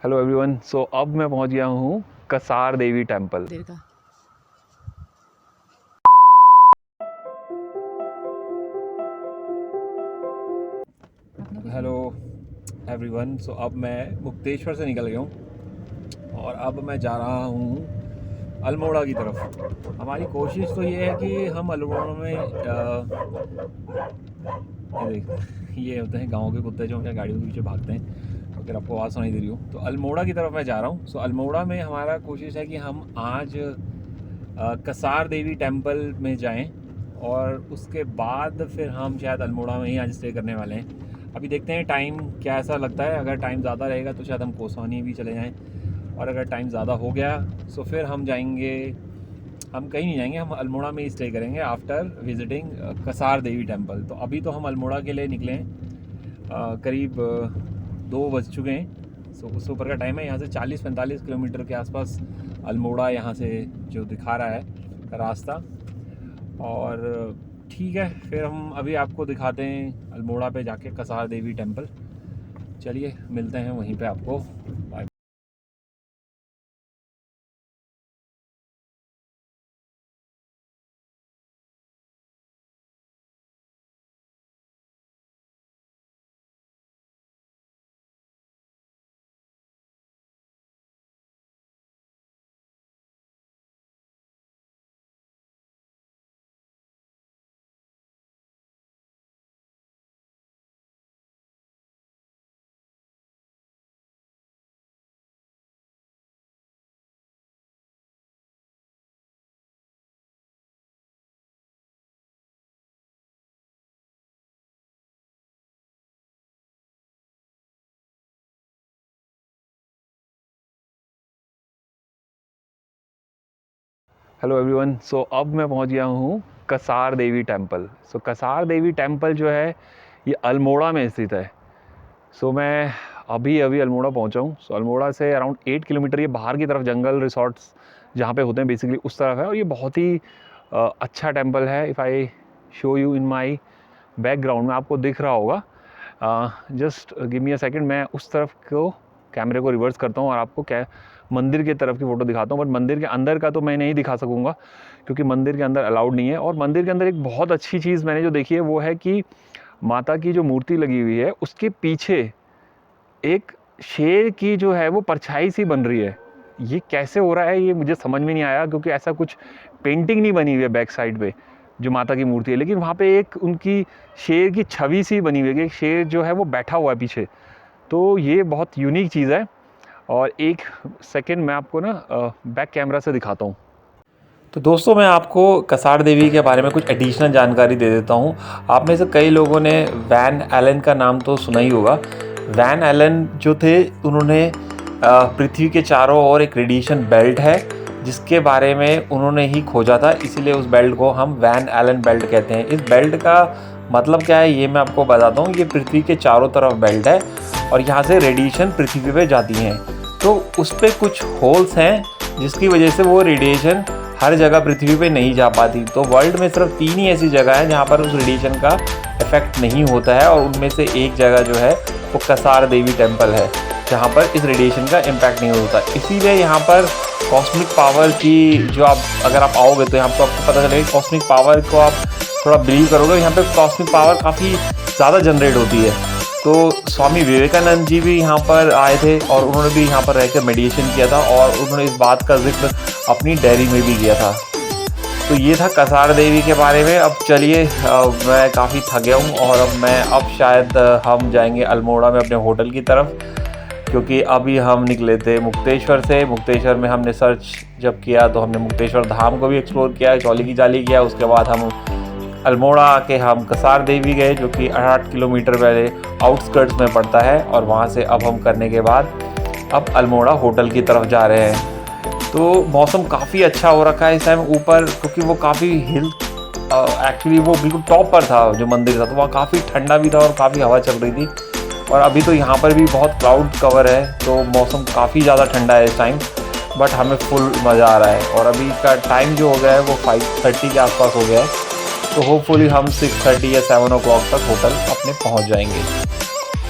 Hello everyone. सो अब मैं पहुंच गया हूँ कसार देवी टेम्पल। देर का हेलो एवरीवन। सो अब मैं मुक्तेश्वर से निकल गया हूँ और अब मैं जा रहा हूँ अल्मोड़ा की तरफ। हमारी कोशिश तो ये है कि हम अल्मोड़ा में ये देख, ये होते हैं गांव के कुत्ते जो हमें गाड़ियों के पीछे भागते हैं। तो अगर आपको आवाज़ सुनाई दे रही हो तो अल्मोड़ा की तरफ मैं जा रहा हूँ। सो अल्मोड़ा में हमारा कोशिश है कि हम आज कसार देवी टेम्पल में जाएं और उसके बाद फिर हम शायद अल्मोड़ा में ही आज स्टे करने वाले हैं। अभी देखते हैं टाइम क्या ऐसा लगता है। अगर टाइम ज़्यादा रहेगा तो शायद हम कोसौनी भी चले जाएं, और अगर टाइम ज़्यादा हो गया तो फिर हम जाएंगे, हम कहीं नहीं जाएंगे, हम अल्मोड़ा में ही स्टे करेंगे आफ्टर विजिटिंग कसार देवी टेम्पल। तो अभी तो हम अल्मोड़ा के लिए निकले हैं, करीब 2 बज चुके हैं। सो उससे ऊपर का टाइम है। यहाँ से 40-45 किलोमीटर के आसपास अल्मोड़ा यहाँ से जो दिखा रहा है रास्ता। और ठीक है, फिर हम अभी आपको दिखाते हैं अल्मोड़ा पे जाके कसार देवी टेम्पल। चलिए मिलते हैं वहीं पे आपको। बाय। Hello everyone. सो अब मैं पहुंच गया हूं कसार देवी टेम्पल। सो कसार देवी टेम्पल जो है ये अल्मोड़ा में स्थित है। सो मैं अभी अभी अल्मोड़ा पहुंचा हूं। सो अल्मोड़ा से अराउंड 8 किलोमीटर ये बाहर की तरफ जंगल रिसॉर्ट्स जहाँ पे होते हैं बेसिकली उस तरफ है। और ये बहुत ही अच्छा टेम्पल है। If I show you in my background में आपको दिख रहा होगा। Just give me a second, मैं उस तरफ को कैमरे को रिवर्स करता हूँ और आपको क्या मंदिर की तरफ की फ़ोटो दिखाता हूँ। बट मंदिर के अंदर का तो मैं नहीं दिखा सकूँगा क्योंकि मंदिर के अंदर अलाउड नहीं है। और मंदिर के अंदर एक बहुत अच्छी चीज़ मैंने जो देखी है वो है कि माता की जो मूर्ति लगी हुई है उसके पीछे एक शेर की जो है वो परछाई सी बन रही है। ये कैसे हो रहा है ये मुझे समझ में नहीं आया, क्योंकि ऐसा कुछ पेंटिंग नहीं बनी हुई है बैक साइड पे जो माता की मूर्ति है, लेकिन वहाँ पे एक उनकी शेर की छवि सी बनी हुई है कि एक शेर जो है वो बैठा हुआ है पीछे। तो ये बहुत यूनिक चीज़ है। और एक सेकंड मैं आपको ना बैक कैमरा से दिखाता हूँ। तो दोस्तों मैं आपको कसार देवी के बारे में कुछ एडिशनल जानकारी दे देता हूँ। आप में से कई लोगों ने वैन एलन का नाम तो सुना ही होगा। वैन एलन जो थे उन्होंने पृथ्वी के चारों ओर एक रेडिएशन बेल्ट है जिसके बारे में उन्होंने ही खोजा था, इसीलिए उस बेल्ट को हम वैन एलन बेल्ट कहते हैं। इस बेल्ट का मतलब क्या है ये मैं आपको बताता हूँ। ये पृथ्वी के चारों तरफ बेल्ट है और यहाँ से रेडिएशन पृथ्वी पे जाती हैं। तो उस पर कुछ होल्स हैं जिसकी वजह से वो रेडिएशन हर जगह पृथ्वी पे नहीं जा पाती। तो वर्ल्ड में सिर्फ 3 ही ऐसी जगह है जहाँ पर उस रेडिएशन का इफेक्ट नहीं होता है, और उनमें से एक जगह जो है वो कसार देवी टेम्पल है जहाँ पर इस रेडिएशन का इम्पैक्ट नहीं होता। इसीलिए यहाँ पर कॉस्मिक पावर की जो अगर आप आओगे तो यहाँ पर आपको पता चलेगा कॉस्मिक पावर को आप थोड़ा बिलीव करोगे। यहाँ पर कॉस्मिक पावर काफ़ी ज़्यादा जनरेट होती है। तो स्वामी विवेकानंद जी भी यहाँ पर आए थे और उन्होंने भी यहाँ पर रहकर मेडिटेशन किया था, और उन्होंने इस बात का जिक्र अपनी डायरी में भी किया था। तो ये था कसार देवी के बारे में। अब चलिए, मैं काफ़ी थक गया हूँ और अब शायद हम जाएंगे अल्मोड़ा में अपने होटल की तरफ, क्योंकि अभी हम निकले थे मुक्तेश्वर से। मुक्तेश्वर में हमने सर्च जब किया तो हमने मुक्तेश्वर धाम को भी एक्सप्लोर किया, चौली की जाली किया। उसके बाद हम अल्मोड़ा आके हम कसार देवी गए जो कि 8 किलोमीटर पहले आउटस्कर्ट्स में पड़ता है, और वहाँ से अब हम करने के बाद अब अल्मोड़ा होटल की तरफ जा रहे हैं। तो मौसम काफ़ी अच्छा हो रखा है इस टाइम ऊपर, क्योंकि वो काफ़ी हिल एक्चुअली वो बिल्कुल टॉप पर था जो मंदिर था, तो वहाँ काफ़ी ठंडा भी था और काफ़ी हवा चल रही थी। और अभी तो यहाँ पर भी बहुत क्लाउड कवर है तो मौसम काफ़ी ज़्यादा ठंडा है इस टाइम, बट हमें फुल मज़ा आ रहा है। और अभी का टाइम जो हो गया है वो 5:30 के आसपास हो गया है। तो होपफुली हम 6:30 या 7 o'clock तक होटल अपने पहुंच जाएंगे।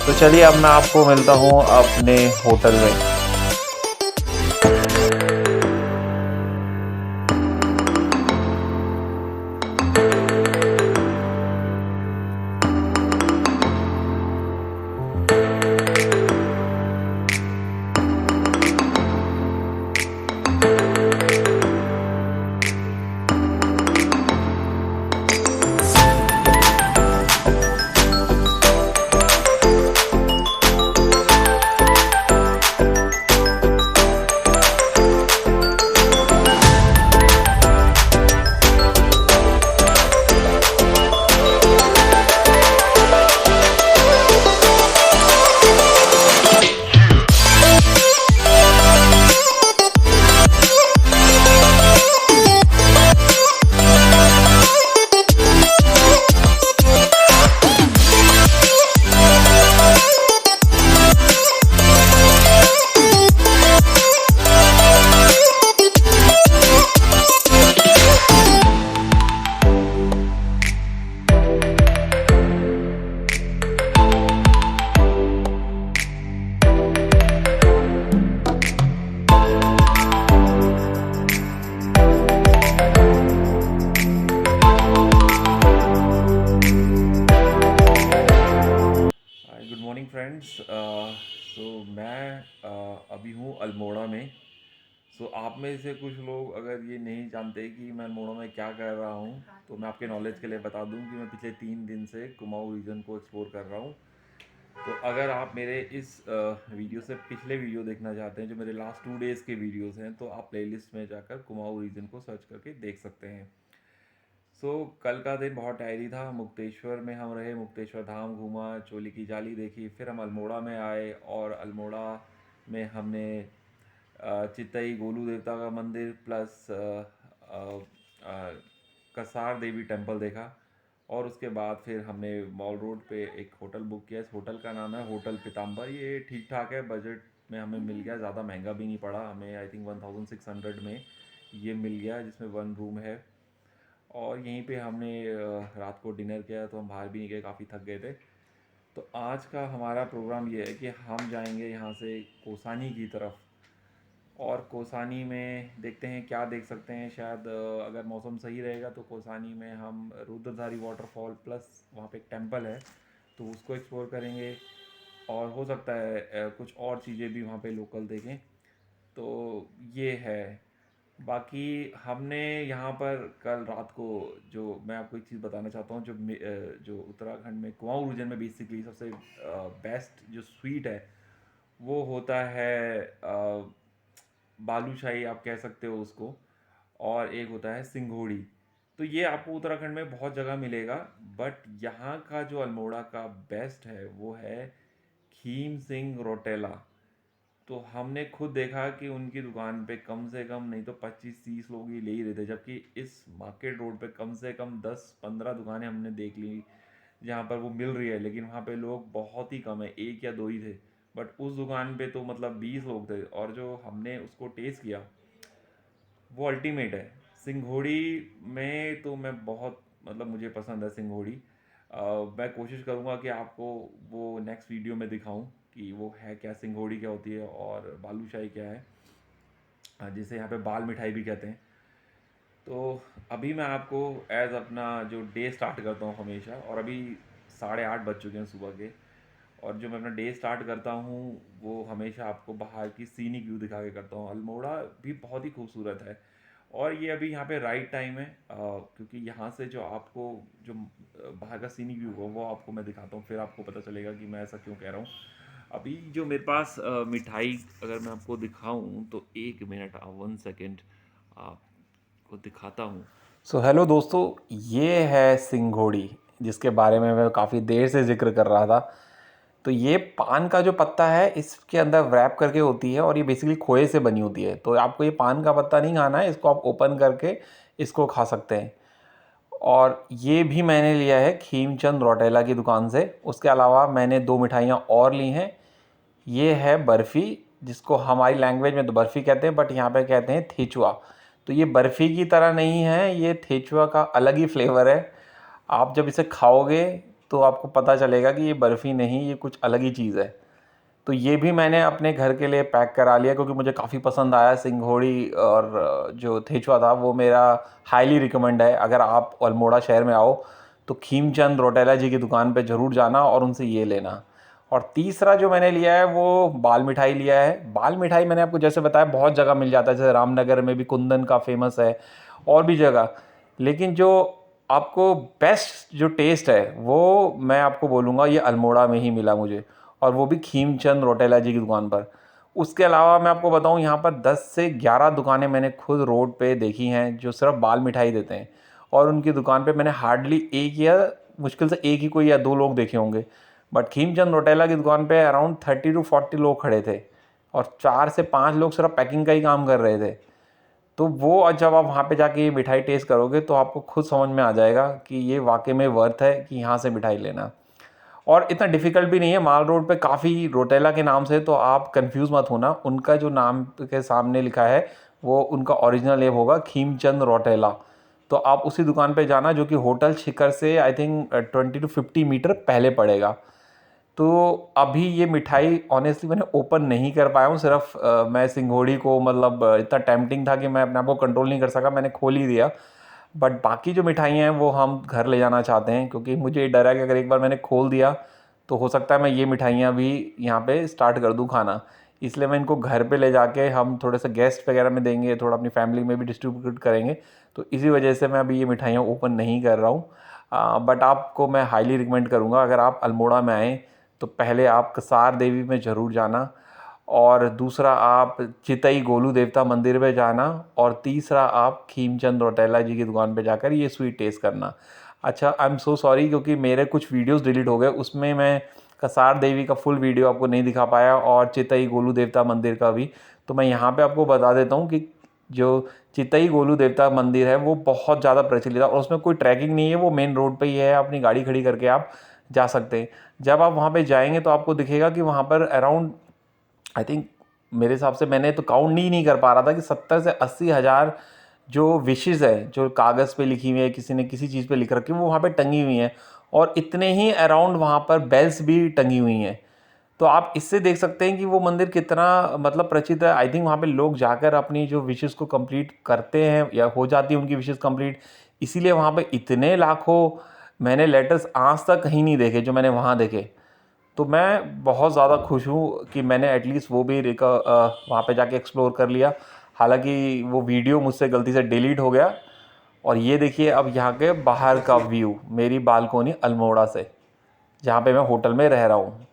तो चलिए अब मैं आपको मिलता हूं अपने होटल में। फ्रेंड्स, मैं अभी हूँ अल्मोड़ा में। आप में से कुछ लोग अगर ये नहीं जानते कि मैं अल्मोड़ा में क्या कर रहा हूँ, तो मैं आपके नॉलेज के लिए बता दूँ कि मैं पिछले 3 दिन से कुमाऊँ रीजन को एक्सप्लोर कर रहा हूँ। तो अगर आप मेरे इस वीडियो से पिछले वीडियो देखना चाहते हैं, जो मेरे लास्ट 2 डेज़ के वीडियोस हैं, तो आप प्लेलिस्ट में जाकर कुमाऊँ रीजन को सर्च करके देख सकते हैं। कल का दिन बहुत टायरी था। मुक्तेश्वर में हम रहे, मुक्तेश्वर धाम घूमा, चोली की जाली देखी, फिर हम अल्मोड़ा में आए और अल्मोड़ा में हमने चितई गोलू देवता का मंदिर प्लस कसार देवी टेम्पल देखा। और उसके बाद फिर हमने मॉल रोड पे एक होटल बुक किया। इस होटल का नाम है होटल पीताम्बर। ये ठीक ठाक है, बजट में हमें मिल गया, ज़्यादा महंगा भी नहीं पड़ा हमें। आई थिंक 1600 में ये मिल गया, जिसमें 1 रूम है। और यहीं पे हमने रात को डिनर किया, तो हम बाहर भी नहीं गए, काफ़ी थक गए थे। तो आज का हमारा प्रोग्राम ये है कि हम जाएंगे यहाँ से कोसानी की तरफ, और कोसानी में देखते हैं क्या देख सकते हैं। शायद अगर मौसम सही रहेगा तो कोसानी में हम रुद्रधारी वाटरफॉल प्लस वहाँ पे एक टेम्पल है, तो उसको एक्सप्लोर करेंगे। और हो सकता है कुछ और चीज़ें भी वहाँ पे लोकल देखें। तो ये है। बाकी हमने यहाँ पर कल रात को, जो मैं आपको एक चीज़ बताना चाहता हूँ, जो उत्तराखंड में कुमाऊँ रीजन में बेसिकली सबसे बेस्ट जो स्वीट है, वो होता है बालूशाही, आप कह सकते हो उसको। और एक होता है सिंघोड़ी। तो ये आपको उत्तराखंड में बहुत जगह मिलेगा, बट यहाँ का जो अल्मोड़ा का बेस्ट है वो है खीम सिंह रोटेला। तो हमने खुद देखा कि उनकी दुकान पे कम से कम नहीं तो 25-30 लोग ये ले ही रहे थे, जबकि इस मार्केट रोड पे कम से कम 10-15 दुकानें हमने देख ली जहाँ पर वो मिल रही है, लेकिन वहाँ पे लोग बहुत ही कम है, एक या दो ही थे। बट उस दुकान पे तो मतलब 20 लोग थे, और जो हमने उसको टेस्ट किया वो अल्टीमेट है। सिंघोड़ी में तो मैं बहुत, मतलब मुझे पसंद है सिंघोड़ी। मैं कोशिश करूँगा कि आपको वो नेक्स्ट वीडियो में दिखाऊं कि वो है क्या, सिंघोड़ी क्या होती है और बालूशाही क्या है, जिसे यहाँ पे बाल मिठाई भी कहते हैं। तो अभी मैं आपको एज अपना जो डे स्टार्ट करता हूँ हमेशा, और अभी 8:30 बज चुके हैं सुबह के, और जो मैं अपना डे स्टार्ट करता हूँ वो हमेशा आपको बाहर की सीनिक व्यू दिखा के करता हूँ। अल्मोड़ा भी बहुत ही खूबसूरत है, और ये अभी यहाँ पे राइट टाइम है, क्योंकि यहाँ से जो आपको जो बाहर का सीनिक व्यू हो वो आपको मैं दिखाता हूँ, फिर आपको पता चलेगा कि मैं ऐसा क्यों कह रहा हूँ। अभी जो मेरे पास मिठाई अगर मैं आपको दिखाऊं, तो 1 मिनट, 1 सेकेंड आपको दिखाता हूँ। हेलो दोस्तों, ये है सिंघोड़ी, जिसके बारे में मैं काफ़ी देर से जिक्र कर रहा था। तो ये पान का जो पत्ता है, इसके अंदर रैप करके होती है, और ये बेसिकली खोए से बनी होती है। तो आपको ये पान का पत्ता नहीं खाना है, इसको आप ओपन करके इसको खा सकते हैं। और ये भी मैंने लिया है खीमचंद रोटेला की दुकान से। उसके अलावा मैंने 2 मिठाइयाँ और ली हैं। ये है बर्फ़ी, जिसको हमारी लैंग्वेज में तो बर्फ़ी कहते हैं, बट यहाँ पे कहते हैं थेचुआ। तो ये बर्फ़ी की तरह नहीं है, ये थेचुआ का अलग ही फ्लेवर है। आप जब इसे खाओगे तो आपको पता चलेगा कि ये बर्फ़ी नहीं, ये कुछ अलग ही चीज़ है। तो ये भी मैंने अपने घर के लिए पैक करा लिया, क्योंकि मुझे काफ़ी पसंद आया। सिंघोड़ी और जो थेचुआ था वो मेरा हाईली रिकमेंड है। अगर आप अल्मोड़ा शहर में आओ तो खीमचंद रोटेला जी की दुकान पे ज़रूर जाना और उनसे ये लेना। और तीसरा जो मैंने लिया है वो बाल मिठाई लिया है। बाल मिठाई मैंने आपको जैसे बताया बहुत जगह मिल जाता है, जैसे रामनगर में भी कुंदन का फेमस है, और भी जगह। लेकिन जो आपको बेस्ट जो टेस्ट है वो मैं आपको बोलूँगा ये अल्मोड़ा में ही मिला मुझे, और वो भी खीमचंद रोटेला जी की दुकान पर। उसके अलावा मैं आपको बताऊं, यहाँ पर 10 से 11 दुकानें मैंने खुद रोड पे देखी हैं जो सिर्फ बाल मिठाई देते हैं, और उनकी दुकान पे मैंने हार्डली एक या मुश्किल से एक ही कोई या दो लोग देखे होंगे। बट खीमचंद रोटेला की दुकान पे अराउंड 30 to 40 लोग खड़े थे, और 4 से 5 लोग सिर्फ पैकिंग का ही काम कर रहे थे। तो वो जब आप वहाँ पे जाके ये मिठाई टेस्ट करोगे तो आपको खुद समझ में आ जाएगा कि ये वाकई में वर्थ है कि यहाँ से मिठाई लेना। और इतना डिफ़िकल्ट भी नहीं है। माल रोड पे काफ़ी रोटेला के नाम से, तो आप कंफ्यूज मत होना। उनका जो नाम के सामने लिखा है वो उनका ओरिजिनल नेम होगा खीमचंद रोटेला। तो आप उसी दुकान पे जाना, जो कि होटल शिखर से आई थिंक 20 to 50 मीटर पहले पड़ेगा। तो अभी ये मिठाई ऑनेस्टली मैंने ओपन नहीं कर पाया हूँ। सिर्फ मैं सिंघोड़ी को, मतलब इतना टेम्पटिंग था कि मैं अपने आप को कंट्रोल नहीं कर सका, मैंने खोल ही दिया। बट बाकी जो मिठाइयाँ हैं वो हम घर ले जाना चाहते हैं, क्योंकि मुझे डर है कि अगर एक बार मैंने खोल दिया तो हो सकता है मैं ये मिठाइयाँ भी यहाँ पे स्टार्ट कर दूँ खाना। इसलिए मैं इनको घर पे ले जाके हम थोड़े से गेस्ट वगैरह में देंगे, थोड़ा अपनी फैमिली में भी डिस्ट्रीब्यूट करेंगे। तो इसी वजह से मैं अभी ये मिठाइयाँ ओपन नहीं कर रहा हूँ। बट आपको मैं हाईली रिकमेंड करूँगा, अगर आप अल्मोड़ा में आएँ तो पहले आप कसार देवी में ज़रूर जाना, और दूसरा आप चितई गोलू देवता मंदिर में जाना, और तीसरा आप खीमचंद रौतेला जी की दुकान पे जाकर ये स्वीट टेस्ट करना। अच्छा, आई एम सो सॉरी क्योंकि मेरे कुछ वीडियोस डिलीट हो गए, उसमें मैं कसार देवी का फुल वीडियो आपको नहीं दिखा पाया और चितई गोलू देवता मंदिर का भी। तो मैं यहाँ पे आपको बता देता हूँ कि जो चितई गोलू देवता मंदिर है वो बहुत ज़्यादा प्रचलित है, और उसमें कोई ट्रैकिंग नहीं है, वो मेन रोड पे ही है, अपनी गाड़ी खड़ी करके आप जा सकते हैं। जब आप वहाँ पे जाएंगे तो आपको दिखेगा कि वहाँ पर अराउंड, आई थिंक, मेरे हिसाब से मैंने तो काउंट नहीं कर पा रहा था कि 70 से 80 हज़ार जो विशेज़ है जो कागज़ पे लिखी हुई है, किसी ने किसी चीज़ पे लिख रखी है, वो वहाँ पे टंगी हुई हैं, और इतने ही अराउंड वहाँ पर बेल्स भी टंगी हुई हैं। तो आप इससे देख सकते हैं कि वो मंदिर कितना मतलब प्रसिद्ध है। आई थिंक वहाँ पे लोग जाकर अपनी जो विशेज़ को कंप्लीट करते हैं या हो जाती है उनकी विशेज़ कंप्लीट, इसीलिए वहाँ पे इतने लाखों मैंने लेटर्स आज तक कहीं नहीं देखे जो मैंने वहाँ देखे। तो मैं बहुत ज़्यादा खुश हूँ कि मैंने एटलीस्ट वो भी वहाँ पे जाके एक्सप्लोर कर लिया। हालांकि वो वीडियो मुझसे गलती से डिलीट हो गया। और ये देखिए अब यहाँ के बाहर का व्यू, मेरी बालकोनी अल्मोड़ा से, जहाँ पे मैं होटल में रह रहा हूँ।